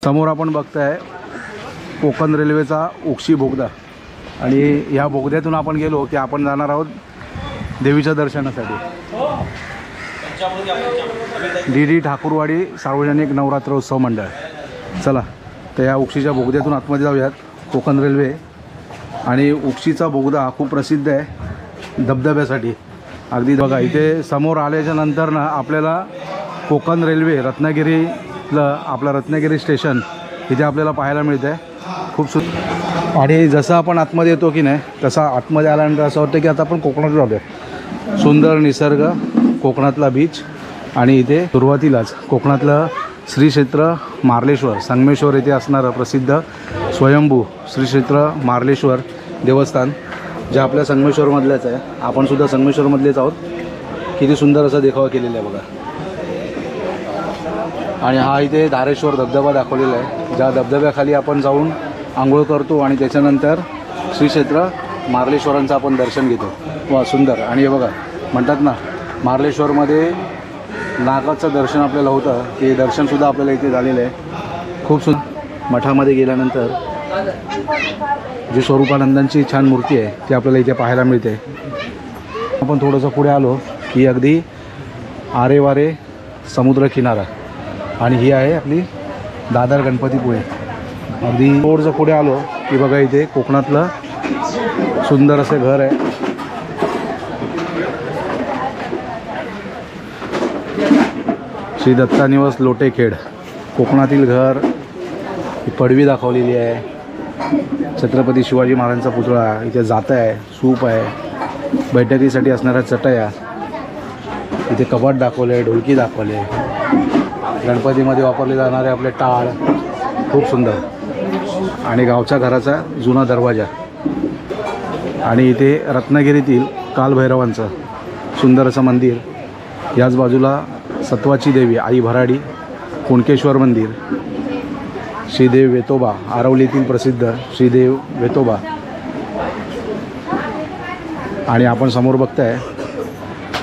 समोर आपण बघताय कोकण रेल्वेचा उक्षी बोगदा आणि ह्या बोगद्यातून आपण गेलो की आपण जाणार आहोत देवीच्या दर्शनासाठी। डी ठाकूरवाडी सार्वजनिक नवरात्र उत्सव मंडळ। चला तर या उक्षीच्या बोगद्यातून आतमध्ये जाऊयात। कोकण रेल्वे आणि उक्षीचा बोगदा खूप प्रसिद्ध आहे धबधब्यासाठी। अगदी बघा इथे समोर आल्याच्या नंतर ना आपल्याला कोकण रेल्वे रत्नागिरीला आपला रत्नागिरी स्टेशन इथे आपल्याला पाहायला मिळतं आहे। खूप सुंदर आणि जसं आपण आतमध्ये येतो की नाही तसा आतमध्ये आल्यानंतर असं वाटतं की आता आपण कोकणात जातोय। सुंदर निसर्ग, कोकणातला बीच आणि इथे सुरुवातीलाच कोकणातलं श्री क्षेत्र मार्लेश्वर संगमेश्वर येथे असणारं प्रसिद्ध स्वयंभू श्री क्षेत्र मार्लेश्वर देवस्थान जे आपल्या संगमेश्वरमधल्याच आहे। आपण सुद्धा संगमेश्वरमधलेच आहोत। किती सुंदर असा देखावा केलेला आहे बघा। आणि हा इथे धारेश्वर धबधबा दाखवलेला आहे ज्या धबधब्याखाली आपण जाऊन आंघोळ करतो आणि त्याच्यानंतर श्री क्षेत्र मार्लेश्वरांचं आपण दर्शन घेतो। वा सुंदर। आणि हे बघा म्हणतात ना मार्लेश्वरमध्ये नागाचं दर्शन आपल्याला होतं ते दर्शनसुद्धा आपल्याला इथे झालेलं आहे। खूप सुंदर। मठामध्ये गेल्यानंतर जी स्वरूपानंदांची छान मूर्ती आहे ती आपल्याला इथे पाहायला मिळते। आपण थोडंसं पुढे आलो की अगदी आरेवारे समुद्र किनारा आणि ही आहे आपली दादर गणपतीपुळे। अगदी थोडंसं पुढे आलो की बघा इथे कोकणातलं सुंदर असे घर आहे। श्री दत्ता निवास लोटेखेड कोकणातील घर। ही पडवी दाखवलेली आहे। छत्रपती शिवाजी महाराजांचा पुतळा इथे जाता आहे। सूप आहे, बैठकीसाठी असणाऱ्या चटया इथे, कपाट दाखवले आहे, ढोलकी दाखवले आहे, गणपतीमध्ये वापरले जाणारे आपले टाळ खूप सुंदर आणि गावच्या घराचा जुना दरवाजा आणि इथे रत्नागिरीतील कालभैरवांचं सुंदर असं मंदिर। याच बाजूला सत्वाची देवी आई भराडी कुणकेश्वर मंदिर, श्रीदेव वेतोबा आरवलीतील प्रसिद्ध श्रीदेव वेतोबा आणि आपण समोर बघताय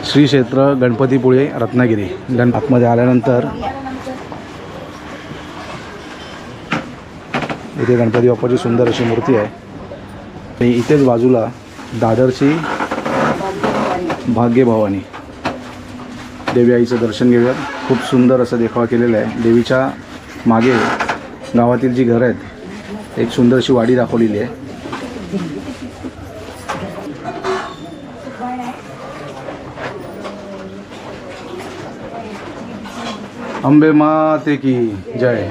श्री क्षेत्र गणपतीपुळे रत्नागिरी। आतमध्ये आल्यानंतर इथे गणपती बाप्पाची सुंदर अशी मूर्ती आहे आणि इथेच बाजूला दादरची भाग्यभवानी देवी आईचं दर्शन घेऊयात। खूप सुंदर असं देखावा केलेला आहे। देवीच्या मागे गावातील जी घरं आहेत एक सुंदर अशी वाडी दाखवलेली आहे। अंबे माते की जय।